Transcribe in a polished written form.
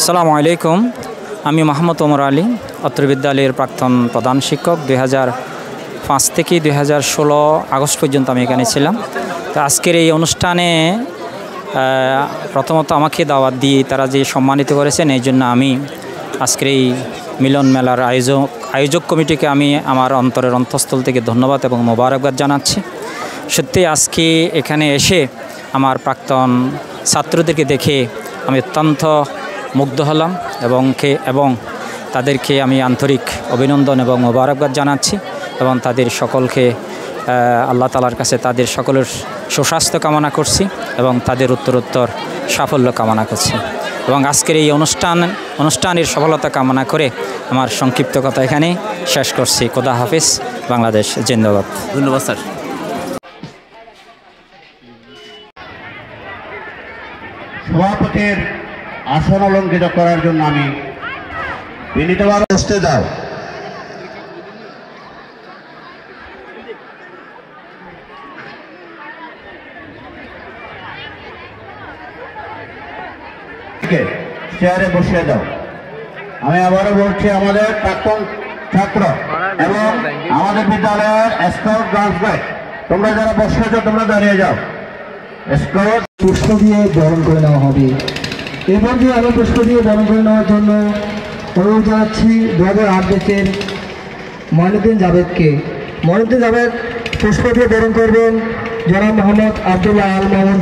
আসসালামু আলাইকুম। আমি মোহাম্মদ ওমর আলী, অত্র বিদ্যালয়ের প্রাক্তন প্রধান শিক্ষক। 2005 থেকে 2016 আগস্ট পর্যন্ত আমি এখানে ছিলাম। তো আজকের এই অনুষ্ঠানে প্রথমত আমাকে দাওয়াত দিয়ে তারা যে সম্মানিত করেছেন, এই জন্য আমি আজকের এই মিলন মেলার আয়োজক কমিটিকে আমি আমার অন্তরের অন্তঃস্থল থেকে ধন্যবাদ এবং মোবারকবাদ জানাচ্ছি। সত্যি আজকে এখানে এসে আমার প্রাক্তন ছাত্রদেরকে দেখে আমি অত্যন্ত মুগ্ধ হলাম এবং তাদেরকে আমি আন্তরিক অভিনন্দন এবং মোবারকবাদ জানাচ্ছি এবং তাদের সকলকে আল্লাহ তাআলার কাছে তাদের সকলের সুস্বাস্থ্য কামনা করছি এবং তাদের উত্তরোত্তর সাফল্য কামনা করছি এবং আজকের এই অনুষ্ঠানের সফলতা কামনা করে আমার সংক্ষিপ্ত কথা এখানে শেষ করছি। খোদা হাফেজ। বাংলাদেশ জিন্দাবাদ। ধন্যবাদ স্যার। সভাপতির আসন অলঙ্কৃত করার জন্য আমি বিনীতভাবে বসতে দাও। চেয়ারে বসিয়ে দাও। আমি আবারও বলছি, আমাদের প্রাক্তন ছাত্র এবং আমাদের বিদ্যালয়ের স্কাউট গার্লস গাইড, তোমরা যারা বসেছ তোমরা দাঁড়িয়ে যাও। স্কাউট পুষ্প দিয়ে বরণ করে নেওয়া হবে। এরপর দিয়ে আমি পুষ্প দিয়ে বরণ করে নেওয়ার জন্য অনুরোধ জানাচ্ছি 2008 ব্যাচের মঈনুদ্দিন জাভেদকে। মঈনুদ্দিন জাভেদ পুষ্প দিয়ে বরণ করবেন জনাব মোহাম্মদ আব্দুল্লাহ আল মামুন।